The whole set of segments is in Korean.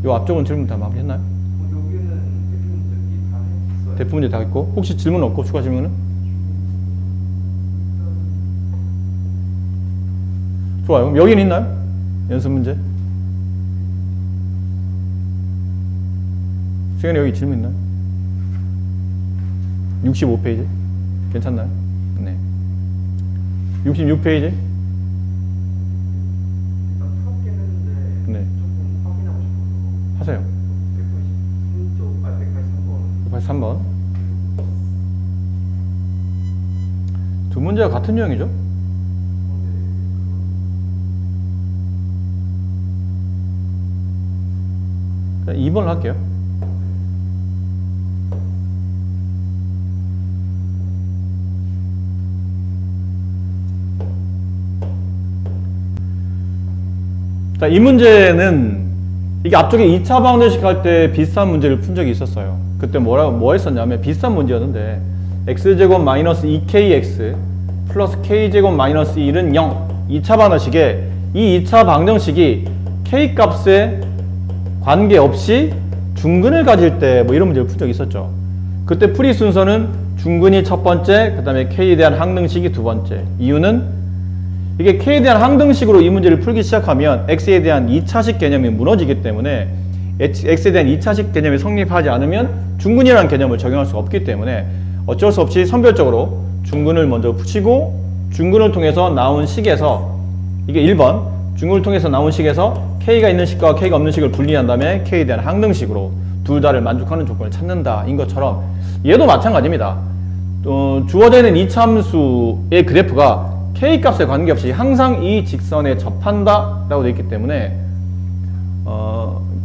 요 앞쪽은 질문 다 마무리했나요? 여기는 대표 문제 다 했어요. 대표 문제 다 했고 혹시 질문 없고 추가 질문은? 좋아요. 그럼 여기는 있나요? 연습 문제? 시간에 여기 질문 있나요? 65페이지? 괜찮나요? 네. 66페이지? 일단 풀었겠는데 네. 조금 확인하고 싶어서 하세요. 183번 183번. 두 문제가 같은 유형이죠? 자, 2번을 할게요. 자, 이 문제는 이게 앞쪽에 2차 방정식 할 때 비슷한 문제를 푼 적이 있었어요. 그때 뭐 했었냐면 비슷한 문제였는데 x제곱 마이너스 2kx 플러스 k제곱 마이너스 1은 0. 2차 방정식에 이 2차 방정식이 k 값에 관계없이 중근을 가질 때 뭐 이런 문제를 푼 적이 있었죠. 그때 풀이 순서는 중근이 첫 번째, 그 다음에 k에 대한 항등식이 두 번째. 이유는 이게 k에 대한 항등식으로 이 문제를 풀기 시작하면 x에 대한 2차식 개념이 무너지기 때문에 x에 대한 2차식 개념이 성립하지 않으면 중근이라는 개념을 적용할 수가 없기 때문에 어쩔 수 없이 선별적으로 중근을 먼저 붙이고 중근을 통해서 나온 식에서 이게 1번 중근을 통해서 나온 식에서 k가 있는 식과 k가 없는 식을 분리한 다음에 k에 대한 항등식으로 둘 다를 만족하는 조건을 찾는다 인 것처럼 얘도 마찬가지입니다. 주어져 있는 이차함수의 그래프가 k 값에 관계없이 항상 이 직선에 접한다 라고 되어 있기 때문에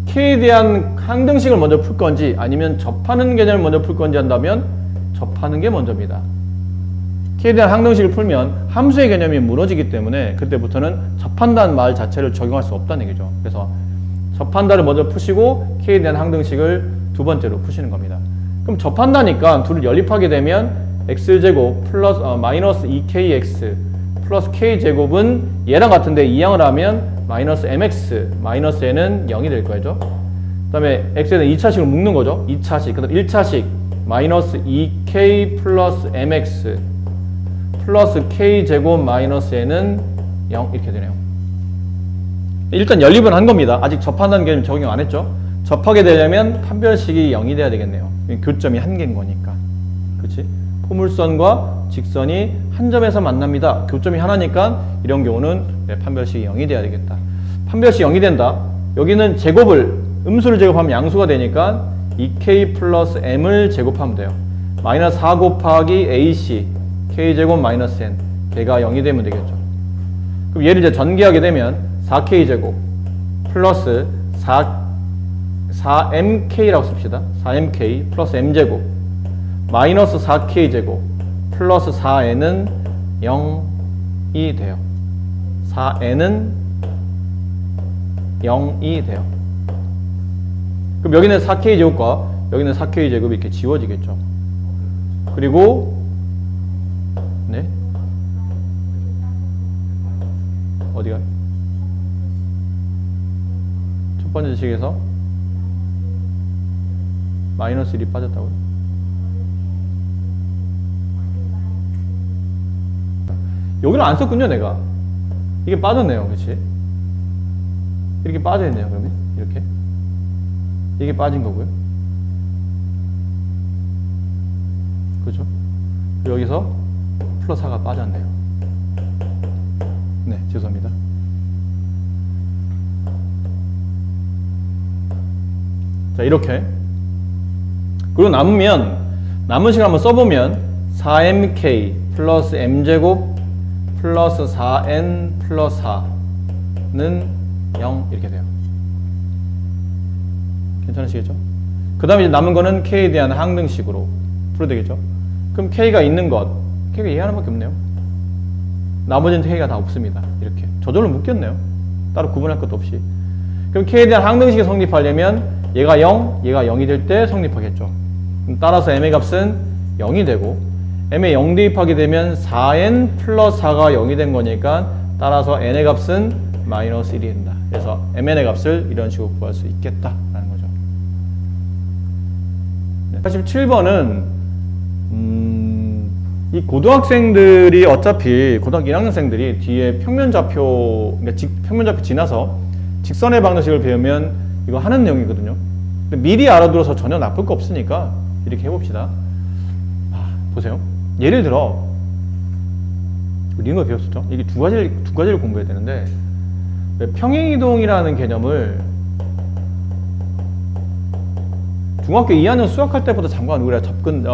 k에 대한 항등식을 먼저 풀 건지 아니면 접하는 개념을 먼저 풀 건지 한다면 접하는 게 먼저입니다. k에 대한 항등식을 풀면 함수의 개념이 무너지기 때문에 그때부터는 접한다는 말 자체를 적용할 수 없다는 얘기죠. 그래서 접한다를 먼저 푸시고 k에 대한 항등식을 두 번째로 푸시는 겁니다. 그럼 접한다니까 둘을 연립하게 되면 x제곱 플러스 마이너스 2kx 플러스 k제곱은 얘랑 같은데 이항을 하면 마이너스 mx 마이너스 n은 0이 될 거죠. 그 다음에 x에 대한 2차식을 묶는 거죠. 2차식, 그 다음 1차식 마이너스 2k 플러스 mx 플러스 k제곱 마이너스 n은 0 이렇게 되네요. 일단 연립은 한 겁니다. 아직 접한다는 개념 적용 안 했죠. 접하게 되려면 판별식이 0이 돼야 되겠네요. 교점이 한 개인 거니까. 그렇지? 포물선과 직선이 한 점에서 만납니다. 교점이 하나니까 이런 경우는 판별식이 0이 돼야 되겠다. 판별식 0이 된다. 여기는 제곱을 음수를 제곱하면 양수가 되니까 2k 플러스 m을 제곱하면 돼요. 마이너스 4 곱하기 ac k제곱 마이너스 n 걔가 0이 되면 되겠죠. 그럼 얘를 이제 전개하게 되면 4k제곱 플러스 4mk라고 씁시다. 4mk 플러스 m제곱 마이너스 4k제곱 플러스 4n은 0이 돼요. 4n은 0이 돼요. 그럼 여기는 4k제곱과 여기는 4k제곱이 이렇게 지워지겠죠. 그리고 네? 어디가? 첫 번째 식에서 마이너스 1이 빠졌다고요? 여기는 안 썼군요, 내가. 이게 빠졌네요, 그치? 이렇게 빠져있네요, 그러면. 이렇게. 이게 빠진 거고요. 그렇죠? 여기서 플러스 4가 빠졌네요. 네, 죄송합니다. 자, 이렇게. 그리고 남은 식을 한번 써보면 4mk 플러스 m제곱 플러스 4n 플러스 4는 0 이렇게 돼요. 괜찮으시겠죠? 그 다음에 이제 남은 거는 k에 대한 항등식으로 풀어야 되겠죠? 그럼 k가 있는 것, k가 얘 하나밖에 없네요. 나머지는 k가 다 없습니다. 이렇게 저절로 묶였네요. 따로 구분할 것도 없이. 그럼 k에 대한 항등식이 성립하려면 얘가 0, 얘가 0이 될 때 성립하겠죠. 따라서 m의 값은 0이 되고 m에 0 대입하게 되면 4n 플러스 4가 0이 된 거니까 따라서 n의 값은 마이너스 1이 된다. 그래서 mn의 값을 이런 식으로 구할 수 있겠다라는 거죠. 87번은 이 고등학생들이 어차피 고등학교 1학년생들이 뒤에 평면좌표, 그러니까 평면좌표 지나서 직선의 방정식을 배우면 이거 하는 내용이거든요. 근데 미리 알아들어서 전혀 나쁠 거 없으니까 이렇게 해봅시다. 보세요. 예를 들어 이런 거 배웠었죠. 이게 두 가지를 공부해야 되는데 평행이동이라는 개념을 중학교 2학년 수학할 때부터 잠깐 우리가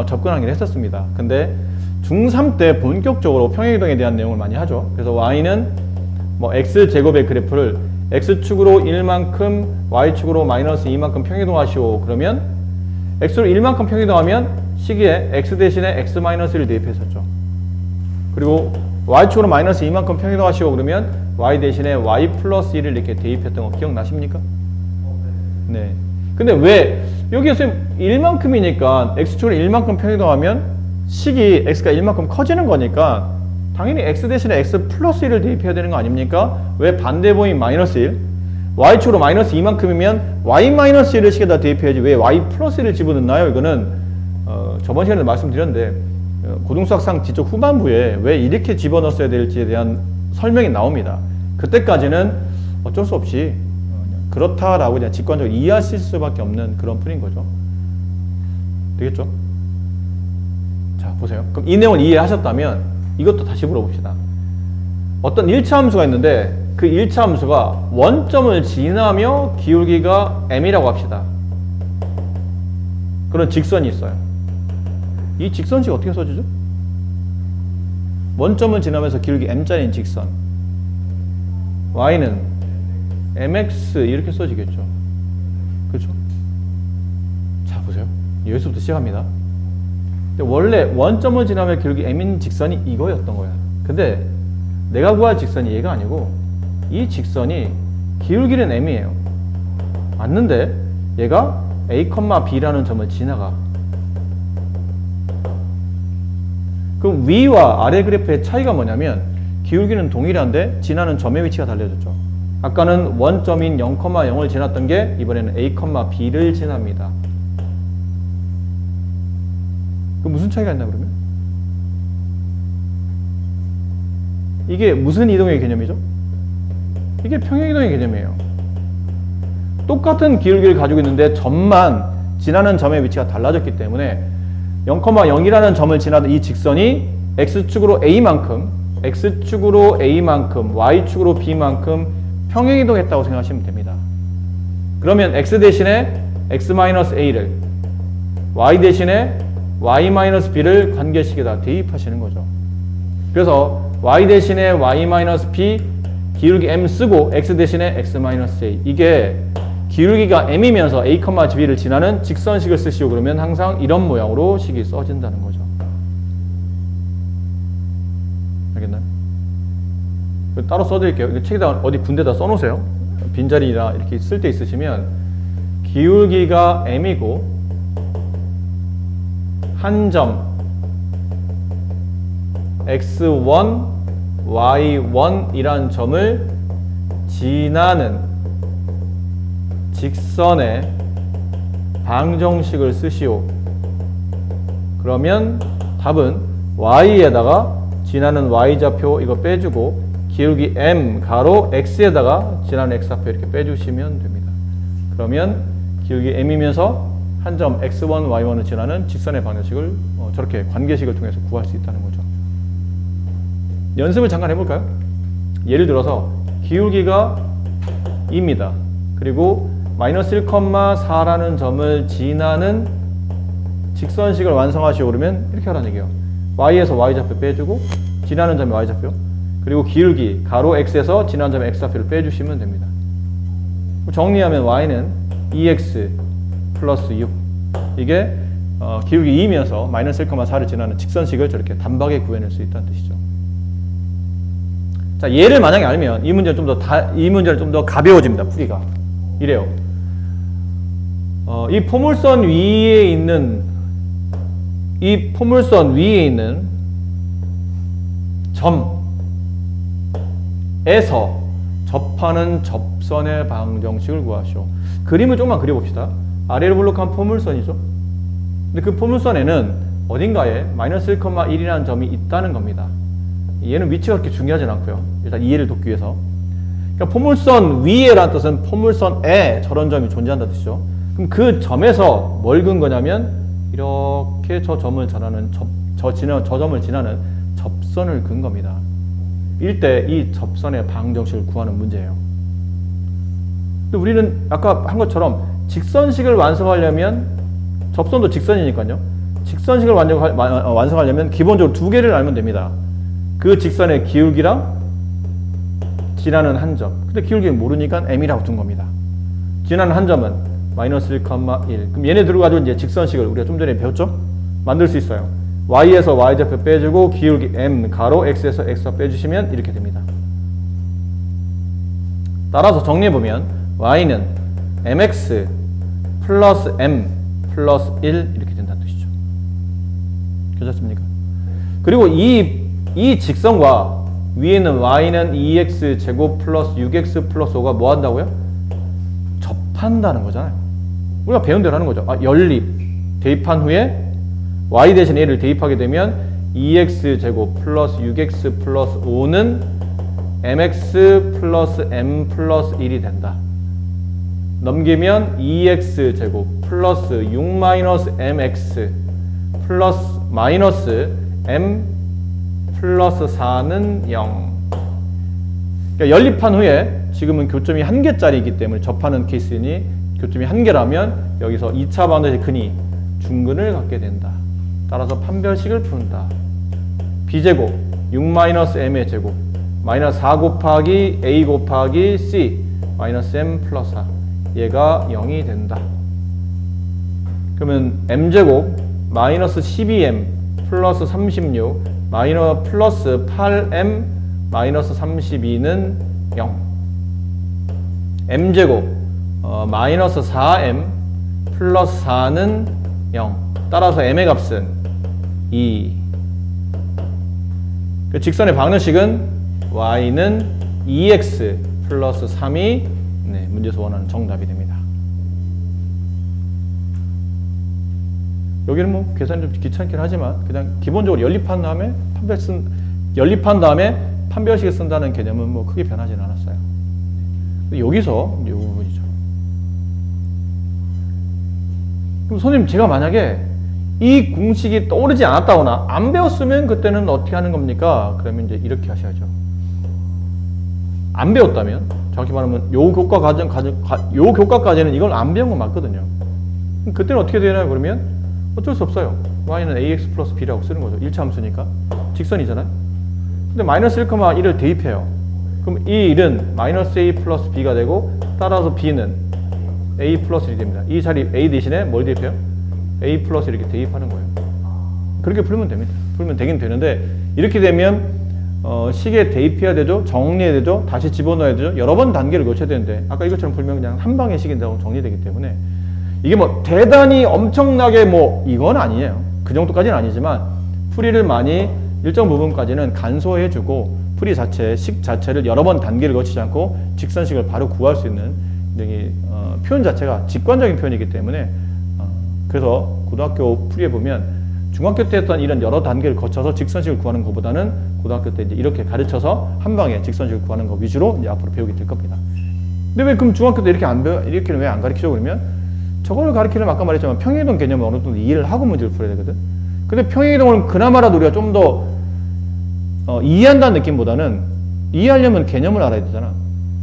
접근하긴 했었습니다. 근데 중3 때 본격적으로 평행이동에 대한 내용을 많이 하죠. 그래서 y는 뭐 x제곱의 그래프를 x축으로 1만큼 y축으로 마이너스 2만큼 평행이동하시오. 그러면 x로 1만큼 평행이동하면 시기에 x 대신에 x-1을 대입했었죠. 그리고 y축으로 마이너스 2만큼 평행이동하시오. 그러면 y 대신에 y 플러스 1을 이렇게 대입했던 거 기억나십니까? 네. 근데 왜 여기에서 1만큼이니까 x축으로 1만큼 평행이동하면 식이 x가 1만큼 커지는 거니까 당연히 x 대신에 x 플러스 1을 대입해야 되는 거 아닙니까? 왜 반대보인 마이너스 1? y축으로 마이너스 2만큼이면 y 마이너스 1을 식에다 대입해야지 왜 y 플러스 1을 집어넣나요? 이거는 저번 시간에 말씀드렸는데 고등수학상 뒤쪽 후반부에 왜 이렇게 집어넣었어야 될지에 대한 설명이 나옵니다. 그때까지는 어쩔 수 없이 그렇다라고 그냥 직관적으로 이해하실 수밖에 없는 그런 풀인 거죠. 되겠죠? 자, 보세요. 그럼 이 내용을 이해하셨다면 이것도 다시 물어봅시다. 어떤 1차 함수가 있는데 그 1차 함수가 원점을 지나며 기울기가 m이라고 합시다. 그런 직선이 있어요. 이 직선식 어떻게 써주죠? 원점을 지나면서 기울기 m짜리인 직선. y는 mx 이렇게 써지겠죠. 그렇죠? 자, 보세요. 여기서부터 시작합니다. 원래 원점을 지나면 기울기 m인 직선이 이거였던 거야. 근데 내가 구할 직선이 얘가 아니고 이 직선이 기울기는 m이에요. 맞는데 얘가 a, b라는 점을 지나가. 그럼 위와 아래 그래프의 차이가 뭐냐면 기울기는 동일한데 지나는 점의 위치가 달라졌죠. 아까는 원점인 0,0을 지났던 게 이번에는 a, b를 지납니다. 그럼 무슨 차이가 있나 그러면? 이게 무슨 이동의 개념이죠? 이게 평행이동의 개념이에요. 똑같은 기울기를 가지고 있는데 점만 지나는 점의 위치가 달라졌기 때문에 0,0이라는 점을 지나던 이 직선이 x축으로 a만큼, y축으로 b만큼 평행이동했다고 생각하시면 됩니다. 그러면 x 대신에 x-a를, y 대신에 y-b를 관계식에다 대입하시는 거죠. 그래서 y 대신에 y-b 기울기 m 쓰고 x 대신에 x-a. 이게 기울기가 m이면서 a, b를 지나는 직선식을 쓰시오. 그러면 항상 이런 모양으로 식이 써진다는 거죠. 알겠나요? 따로 써드릴게요. 책에다 어디 군데다 써놓으세요. 빈자리나 이렇게 쓸 때 있으시면 기울기가 m이고 한 점 x1, y1이란 점을 지나는 직선의 방정식을 쓰시오. 그러면 답은 y에다가 지나는 y좌표 이거 빼주고 기울기 m 가로 x에다가 지나는 x좌표 이렇게 빼주시면 됩니다. 그러면 기울기 m이면서 한 점 x1, y1을 지나는 직선의 방정식을 저렇게 관계식을 통해서 구할 수 있다는 거죠. 연습을 잠깐 해볼까요? 예를 들어서 기울기가 2입니다. 그리고 마이너스 1,4라는 점을 지나는 직선식을 완성하시오. 그러면 이렇게 하라는 얘기예요. y에서 y좌표 빼주고 지나는 점의 y좌표 그리고 기울기 가로 x에서 지나는 점의 x좌표를 빼주시면 됩니다. 정리하면 y는 2x 플러스 6 이게 기울기 2이면서 마이너스 1,4를 지나는 직선식을 저렇게 단박에 구해낼 수 있다는 뜻이죠. 자, 얘를 만약에 알면 이 문제는 좀 더 가벼워집니다. 풀이가. 이래요. 이 포물선 위에 있는 점에서 접하는 접선의 방정식을 구하시오. 그림을 조금만 그려봅시다. 아래로 블록한 포물선이죠. 근데 그 포물선에는 어딘가에 마이너스 1,1이라는 점이 있다는 겁니다. 얘는 위치가 그렇게 중요하진 않고요. 일단 이해를 돕기 위해서. 그러니까 포물선 위에라는 뜻은 포물선에 저런 점이 존재한다는 뜻이죠. 그럼 그 점에서 뭘 그은 거냐면 이렇게 저 점을 지나는 저 점을 지나는 접선을 그은 겁니다. 이때 이 접선의 방정식을 구하는 문제예요. 근데 우리는 아까 한 것처럼 직선식을 완성하려면 접선도 직선이니까요. 직선식을 완성하려면 기본적으로 두 개를 알면 됩니다. 그 직선의 기울기랑 지나는 한 점. 근데 기울기는 모르니까 m이라고 둔 겁니다. 지나는 한 점은 마이너스 1,1. 그럼 얘네들을 가지고 이제 직선식을 우리가 좀 전에 배웠죠? 만들 수 있어요. y에서 y좌표 빼주고 기울기 m 가로 x에서 x좌 빼주시면 이렇게 됩니다. 따라서 정리해보면 y는 mx 플러스 m 플러스 1 이렇게 된다는 뜻이죠. 괜찮습니까? 그리고 이 직선과 위에는 y는 2x 제곱 플러스 6x 플러스 5가 뭐 한다고요? 접한다는 거잖아요. 우리가 배운 대로 하는 거죠. 연립 대입한 후에 y 대신 a를 대입하게 되면 2x 제곱 플러스 6x 플러스 5는 mx 플러스 m 플러스 1이 된다. 넘기면 2x 제곱 플러스 6 마이너스 mx 플러스 마이너스 m 플러스 4는 0. 그러니까 연립한 후에 지금은 교점이 1개짜리이기 때문에 접하는 케이스니 교점이 1개라면 여기서 2차 방정식 근이 중근을 갖게 된다. 따라서 판별식을 푼다. b제곱 6-m의 제곱 마이너스 4 곱하기 a 곱하기 c 마이너스 m 플러스 4 얘가 0이 된다. 그러면 m제곱 마이너스 12m 플러스 36 마이너스 플러스 8m 마이너스 32는 0. m제곱 마이너스 4m 플러스 4는 0. 따라서 m의 값은 2. 그 직선의 방정식은 y는 2x 플러스 3이 문제에서 원하는 정답이 됩니다. 여기는 뭐 계산이 좀 귀찮긴 하지만 그냥 기본적으로 연립한 다음에 판별식을 쓴다는 개념은 뭐 크게 변하지는 않았어요. 여기서 이 부분이죠. 그럼 선생님 제가 만약에 이 공식이 떠오르지 않았다거나 안 배웠으면 그때는 어떻게 하는 겁니까? 그러면 이제 이렇게 하셔야죠. 안 배웠다면 정확히 말하면 요 교과까지는 이걸 안 배운 건 맞거든요. 그때는 어떻게 되나요? 그러면 어쩔 수 없어요. y는 ax 플러스 b라고 쓰는 거죠. 1차 함수니까. 직선이잖아요. 근데 마이너스 1,1을 대입해요. 그럼 이 1은 마이너스 a 플러스 b가 되고 따라서 b는 a 플러스 1이 됩니다. 이 자리 a 대신에 뭘 대입해요? a 플러스 이렇게 대입하는 거예요. 그렇게 풀면 됩니다. 풀면 되긴 되는데 이렇게 되면 식에 대입해야 되죠. 정리해야 되죠. 다시 집어넣어야 되죠. 여러 번 단계를 거쳐야 되는데 아까 이것처럼 풀면 그냥 한 방의 식인다고 정리되기 때문에 이게 뭐 대단히 엄청나게 뭐 이건 아니에요. 그 정도까지는 아니지만 풀이를 많이 일정 부분까지는 간소해주고 풀이 자체, 식 자체를 여러 번 단계를 거치지 않고 직선식을 바로 구할 수 있는 표현 자체가 직관적인 표현이기 때문에 그래서 고등학교 풀이에 보면 중학교 때 했던 이런 여러 단계를 거쳐서 직선식을 구하는 것보다는 고등학교 때 이제 이렇게 가르쳐서 한 방에 직선식을 구하는 것 위주로 이제 앞으로 배우게 될 겁니다. 근데 왜 그럼 중학교 때 이렇게는 왜 안 가르치죠? 그러면 저거를 가르치려면 아까 말했지만 평행이동 개념을 어느 정도 이해를 하고 문제를 풀어야 되거든. 근데 평행이동을 그나마라도 우리가 좀 더 이해한다는 느낌보다는 이해하려면 개념을 알아야 되잖아.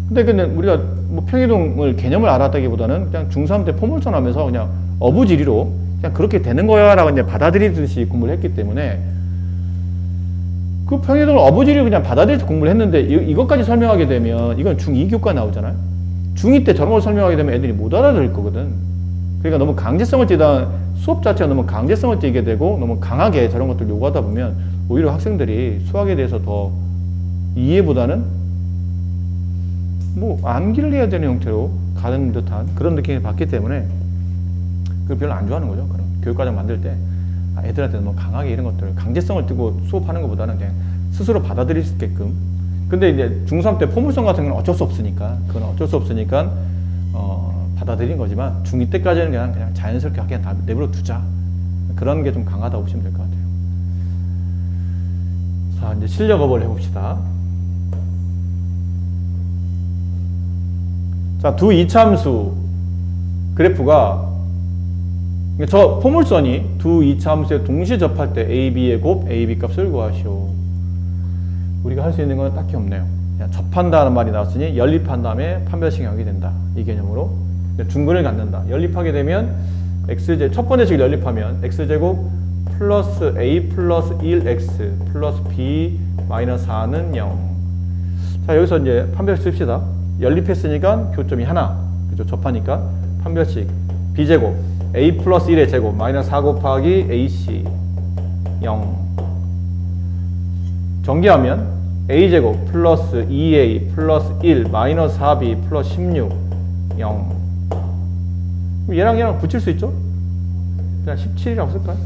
근데 우리가 뭐 평행이동을 개념을 알았다기보다는 그냥 중3 때 포물선 하면서 그냥 어부지리로 그냥 그렇게 되는 거야 라고 이제 받아들이듯이 공부를 했기 때문에 그 평행이동을 어부지리로 그냥 받아들여서 공부를 했는데 이것까지 설명하게 되면 이건 중2 교과 나오잖아요. 중2 때 저런 걸 설명하게 되면 애들이 못 알아들을 거거든. 그러니까 너무 강제성을 띠다 수업 자체가 너무 강제성을 띠게 되고 너무 강하게 저런 것들을 요구하다 보면 오히려 학생들이 수학에 대해서 더 이해보다는 뭐 암기를 해야 되는 형태로 가는 듯한 그런 느낌을 받기 때문에 그걸 별로 안 좋아하는 거죠. 그런 교육과정 만들 때 애들한테 너무 강하게 이런 것들을 강제성을 띠고 수업하는 것보다는 그냥 스스로 받아들일 수 있게끔 근데 이제 중3 때 포물선 같은 건 어쩔 수 없으니까, 그건 어쩔 수 없으니까, 받아들인 거지만, 중2 때까지는 그냥 자연스럽게 그냥 다 내버려 두자. 그런 게 좀 강하다고 보시면 될 것 같아요. 자, 이제 실력업을 해봅시다. 자, 두 이차함수 그래프가, 저 포물선이 두 이차함수에 동시에 접할 때 A, B의 곱, A, B 값을 구하시오. 우리가 할 수 있는 건 딱히 없네요. 그냥 접한다는 말이 나왔으니 연립한 다음에 판별식이 하게 된다. 이 개념으로 중근을 갖는다. 연립하게 되면 x제 첫 번째 식을 연립하면 x제곱 플러스 a 플러스 1x 플러스 b 마이너스 4는 0. 자, 여기서 이제 판별식 씁시다. 연립했으니까 교점이 하나. 그죠? 접하니까 판별식 b제곱 a 플러스 1의 제곱 마이너스 4 곱하기 ac 0. 전개하면 a제곱 플러스 2a 플러스 1 마이너스 4b 플러스 16 0. 얘랑 얘랑 붙일 수 있죠? 그냥 17이라고 쓸까요?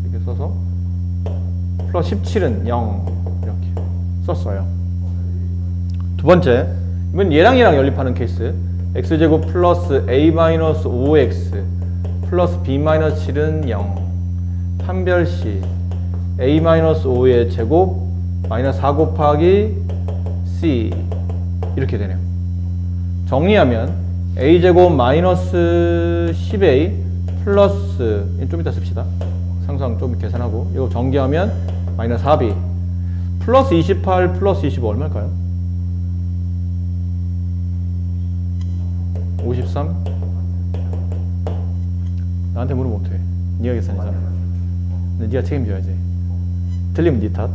이렇게 써서 플러스 17은 0 이렇게 썼어요. 두 번째, 이건 얘랑 얘랑 연립하는 케이스. x제곱 플러스 a 마이너스 5x 플러스 b 마이너스 7은 0. 판별시 a 마이너스 5의 제곱 마이너스 4 곱하기 c 이렇게 되네요. 정리하면 a제곱 마이너스 10a 플러스 좀 이따 씁시다. 상상 좀 계산하고 이거 전개하면 마이너스 4b 플러스 28 플러스 25 얼마일까요? 53? 나한테 물으면 못해. 네가 계산이잖아. 근데 네가 책임져야지. 틀리면 네 탓.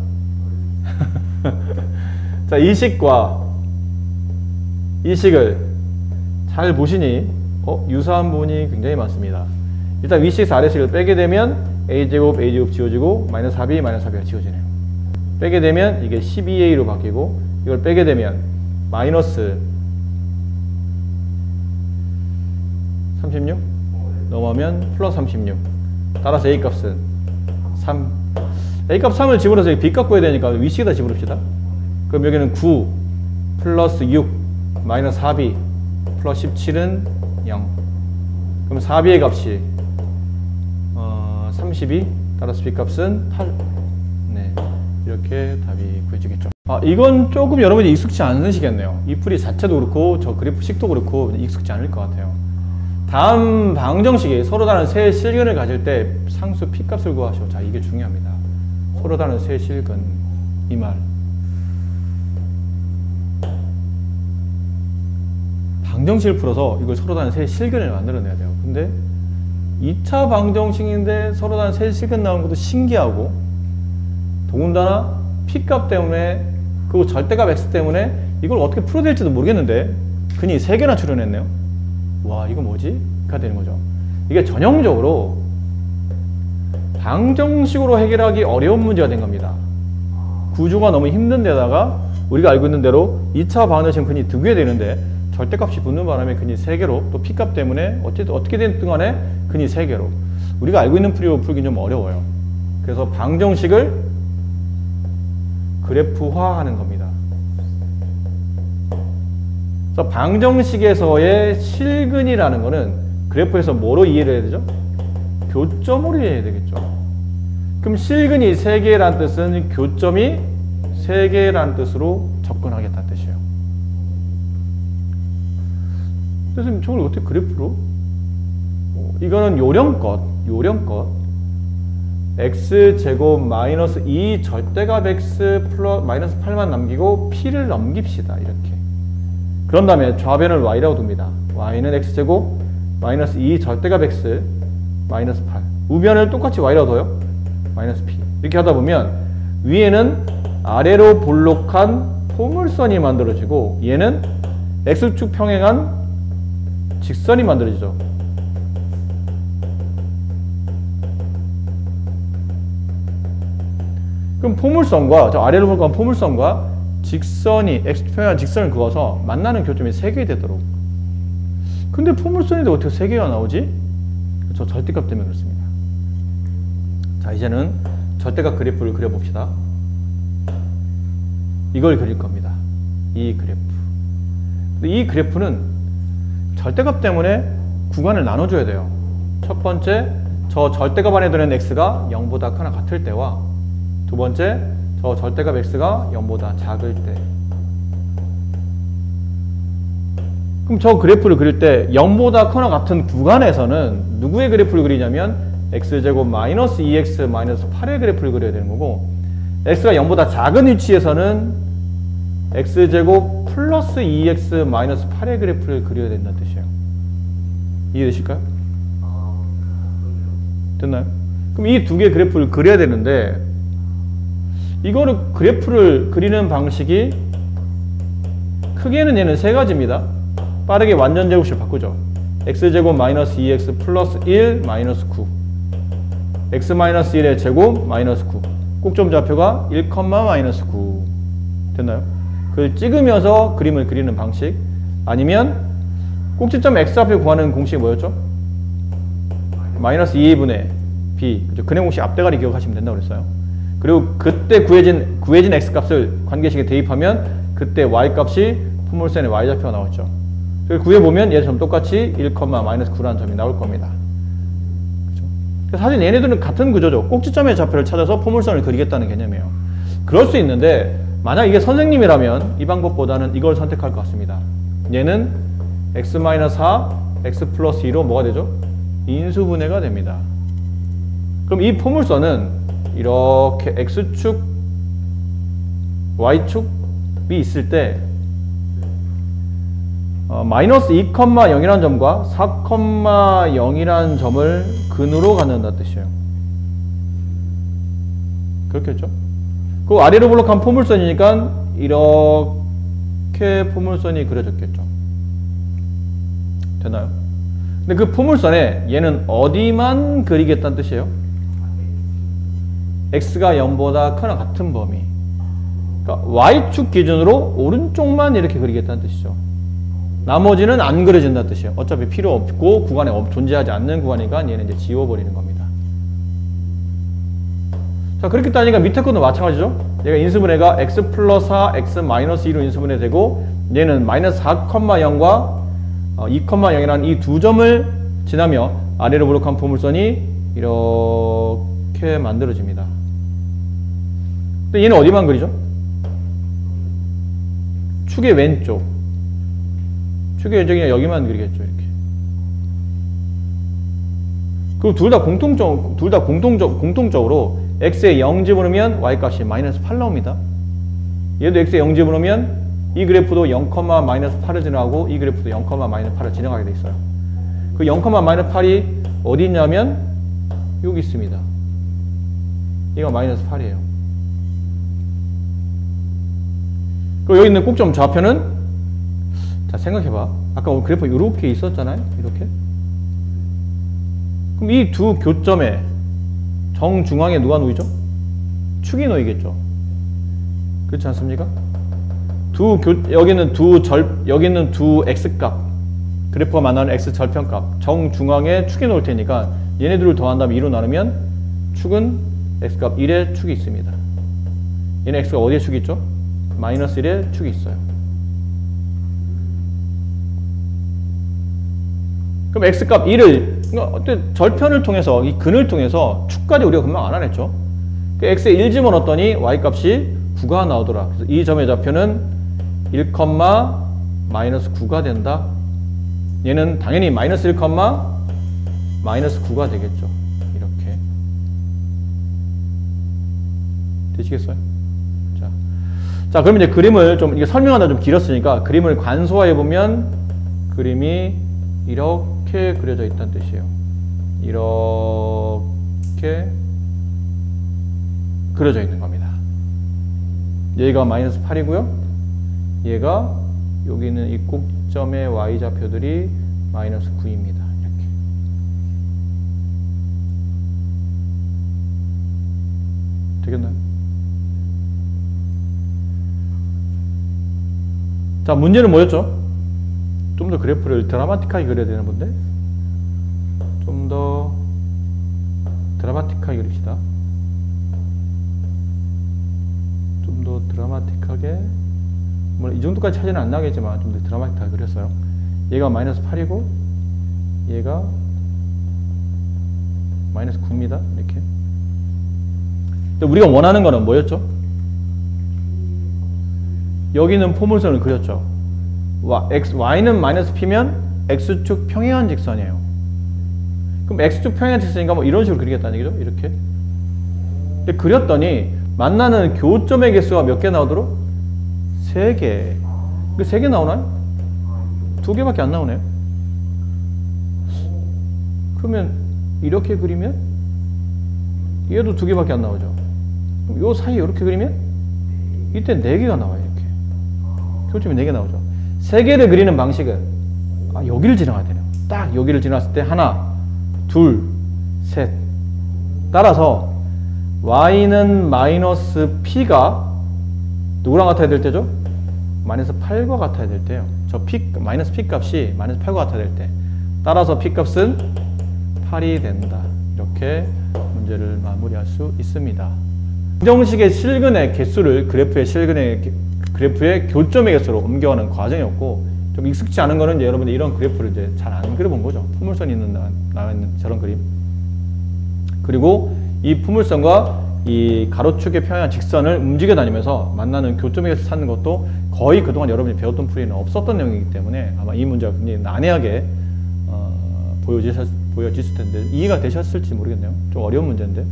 자, 이 식과 이 식을 잘 보시니 유사한 부분이 굉장히 많습니다. 일단 위식 아래식을 빼게 되면 a제곱 지워지고 마이너스 4b 마이너스 4b가 지워지네요. 빼게 되면 이게 12a로 바뀌고 이걸 빼게 되면 마이너스 36 넘어가면 플러스 36. 따라서 a 값은 3. a 값 3을 집어넣어서 b 값 구해야 되니까 위식에다 집어넣읍시다. 그럼 여기는 9 플러스 6 마이너스 4b 플러스 17은 0. 그럼 4b의 값이 32. 따라서 b 값은 8. 네, 이렇게 답이 구해지겠죠. 이건 조금 여러분이 익숙치 않으시겠네요. 이 풀이 자체도 그렇고 저 그래프 식도 그렇고 익숙치 않을 것 같아요. 다음 방정식이 서로 다른 세 실근을 가질 때 상수 p 값을 구하시오. 자, 이게 중요합니다. 서로 다른 세 실근, 이 말. 방정식을 풀어서 이걸 서로 다른 세 실근을 만들어내야 돼요. 근데 2차 방정식인데 서로 다른 세 실근 나오는 것도 신기하고, 더군다나 p값 때문에, 그리고 절대값 x 때문에 이걸 어떻게 풀어야 될지도 모르겠는데 괜히 3개나 출연했네요. 와, 이거 뭐지? 가 되는 거죠. 이게 전형적으로 방정식으로 해결하기 어려운 문제가 된 겁니다. 구조가 너무 힘든 데다가 우리가 알고 있는 대로 2차 방정식은 흔히 2개 되는데 절대값이 붙는 바람에 흔히 3개로, 또 p값 때문에 어떻게 됐든 간에 흔히 3개로 우리가 알고 있는 풀이로 풀기 좀 어려워요. 그래서 방정식을 그래프화하는 겁니다. 그래서 방정식에서의 실근이라는 거는 그래프에서 뭐로 이해를 해야 되죠? 교점으로 이해해야 되겠죠. 그럼 실근이 3개라는 뜻은 교점이 3개라는 뜻으로 접근하겠다는 뜻이에요. 선생님, 저걸 어떻게 그래프로? 이거는 요령껏 x제곱 마이너스 2 절대값 x 플러스 마이너스 8만 남기고 p를 넘깁시다. 이렇게. 그런 다음에 좌변을 y라고 둡니다. y는 x제곱 마이너스 2 절대값 x 마이너스 8. 우변을 똑같이 y라고 둬요. 마이너스 p. 이렇게 하다 보면 위에는 아래로 볼록한 포물선이 만들어지고 얘는 x축 평행한 직선이 만들어지죠. 그럼 포물선과, 저 아래로 볼록한 포물선과 직선이, x축 평행한 직선을 그어서 만나는 교점이 3개 되도록. 근데 포물선인데 어떻게 3개가 나오지? 저 절대값 때문에 그렇습니다. 자, 이제는 절대값 그래프를 그려봅시다. 이걸 그릴 겁니다. 이 그래프. 근데 이 그래프는 절대값 때문에 구간을 나눠줘야 돼요. 첫 번째, 저 절대값 안에 드는 x가 0보다 크거나 같을 때와 두 번째, 저 절대값 x가 0보다 작을 때. 그럼 저 그래프를 그릴 때 0보다 크거나 같은 구간에서는 누구의 그래프를 그리냐면 x제곱 마이너스 2x 마이너스 8의 그래프를 그려야 되는 거고, x가 0보다 작은 위치에서는 x제곱 플러스 2x 마이너스 8의 그래프를 그려야 된다는 뜻이에요. 이해되실까요? 됐나요? 그럼 이 두 개의 그래프를 그려야 되는데, 이거를 그래프를 그리는 방식이 크게는 얘는 세 가지입니다. 빠르게 완전 제곱식을 바꾸죠. x제곱 마이너스 2x 플러스 1 마이너스 9, x 마이너스 1의 제곱 마이너스 9, 꼭점 좌표가 1, 마이너스 9. 됐나요? 그걸 찍으면서 그림을 그리는 방식. 아니면 꼭지점 x좌표 구하는 공식이 뭐였죠? 마이너스 2분의 b. 그죠? 근해 공식 앞대가리 기억하시면 된다고 그랬어요. 그리고 그때 구해진 x값을 관계식에 대입하면 그때 y값이 포물선의 y좌표가 나왔죠. 그래서 구해보면 얘처럼 똑같이 1, 마이너스 9라는 점이 나올 겁니다. 그죠? 사실 얘네들은 같은 구조죠. 꼭지점의 좌표를 찾아서 포물선을 그리겠다는 개념이에요. 그럴 수 있는데 만약 이게 선생님이라면 이 방법보다는 이걸 선택할 것 같습니다. 얘는 x-4, x 플러스 2로 뭐가 되죠? 인수분해가 됩니다. 그럼 이 포물선은 이렇게 x축, y축이 있을 때 마이너스 2,0이라는 점과 4,0이라는 점을 근으로 갖는다는 뜻이에요. 그렇겠죠? 그 아래로 블록한 포물선이니까 이렇게 포물선이 그려졌겠죠. 되나요? 근데 그 포물선에 얘는 어디만 그리겠다는 뜻이에요? x가 0보다 크거나 같은 범위. 그러니까 y축 기준으로 오른쪽만 이렇게 그리겠다는 뜻이죠. 나머지는 안 그려진다는 뜻이에요. 어차피 필요 없고 구간에 존재하지 않는 구간이니까 얘는 이제 지워버리는 겁니다. 자, 그렇게 따지니까 밑에 것도 마찬가지죠. 얘가 인수분해가 x 플러스 4, x 마이너스 2로 인수분해되고 얘는 마이너스 4,0과 2,0이라는 이 두 점을 지나며 아래로 블록한 포물선이 이렇게 만들어집니다. 근데 얘는 어디만 그리죠? 축의 왼쪽. 축의 왼쪽이 여기만 그리겠죠. 이렇게. 그리고 둘 다 공통적으로 x에 0 집어넣으면 y값이 마이너스 8 나옵니다. 얘도 x에 0 집어넣으면 이 그래프도 0, 마이너스 8을 지나가고 이 그래프도 0, 마이너스 8을 지나가게 돼 있어요. 그 0, 마이너스 8이 어디 있냐면 여기 있습니다. 얘가 마이너스 8이에요. 그리고 여기 있는 꼭점 좌표는, 자, 생각해봐. 아까 그래프 이렇게 있었잖아요. 이렇게. 그럼 이 두 교점에 정중앙에 누가 놓이죠? 축이 놓이겠죠. 그렇지 않습니까? 여기는 두 x값, 그래프가 만나는 x 절편값 정중앙에 축이 놓을 테니까 얘네들을 더한 다음에 2로 나누면 축은 x값 1의 축이 있습니다. 얘는 x가 어디에 축이 있죠? 마이너스 1의 축이 있어요. 그럼 x값 1을, 그러니까 절편을 통해서, 이 근을 통해서 축까지 우리가 금방 알아냈죠. x에 1 집어넣었더니 y값이 9가 나오더라. 그래서 이 점의 좌표는 1, 마이너스 9가 된다. 얘는 당연히 마이너스 1, 마이너스 9가 되겠죠. 이렇게. 되시겠어요? 자, 그러면 이제 그림을 좀, 이게 설명하다 좀 길었으니까 그림을 간소화해보면 그림이 이렇게 그려져 있다는 뜻이에요. 이렇게 그려져 있는 겁니다. 얘가 마이너스 8이고요. 얘가 여기 있는 이 꼭점의 y좌표들이 마이너스 9입니다. 이렇게. 되겠나요? 자, 문제는 뭐였죠? 좀 더 그래프를 드라마틱하게 그려야 되는 건데, 좀 더 드라마틱하게 그립시다. 좀 좀 더 드라마틱하게, 뭐 이 정도까지 차이는 안 나겠지만 좀 더 드라마틱하게 그렸어요. 얘가 마이너스 8이고 얘가 마이너스 9입니다. 이렇게. 근데 우리가 원하는 거는 뭐였죠? 여기는 포물선을 그렸죠. y는 마이너스 p면 x축 평행한 직선이에요. 그럼 x축 평행한 직선이니까 뭐 이런 식으로 그리겠다는 얘기죠. 이렇게. 근데 그렸더니 만나는 교점의 개수가 몇 개 나오도록? 3개. 그 3개 나오나요? 2개밖에 안 나오네요. 그러면 이렇게 그리면 얘도 2개밖에 안 나오죠. 그럼 요 사이에 이렇게 그리면 이때 4개가 나와요. 이렇게. 교점이 4개 나오죠. 3개를 그리는 방식은 여기를 지나가야 되네요. 딱 여기를 지났을 때 하나, 둘, 셋. 따라서 y는 마이너스 p가 누구랑 같아야 될 때죠? 마이너스 8과 같아야 될 때요. 저 마이너스 p 값이 마이너스 8과 같아야 될 때. 따라서 p 값은 8이 된다. 이렇게 문제를 마무리할 수 있습니다. 정식의 실근의 개수를 그래프의 교점의 개수로 옮겨가는 과정이었고, 좀 익숙치 않은 거는 이제 여러분들 이런 그래프를 이제 잘 안 그려본 거죠. 포물선이 나와 있는 저런 그림. 그리고 이 포물선과 이 가로축의 평행한 직선을 움직여 다니면서 만나는 교점의 개수 찾는 것도 거의 그동안 여러분이 배웠던 풀이는 없었던 내용이기 때문에 아마 이 문제가 굉장히 난해하게 보여지셨을 텐데 이해가 되셨을지 모르겠네요. 좀 어려운 문제인데.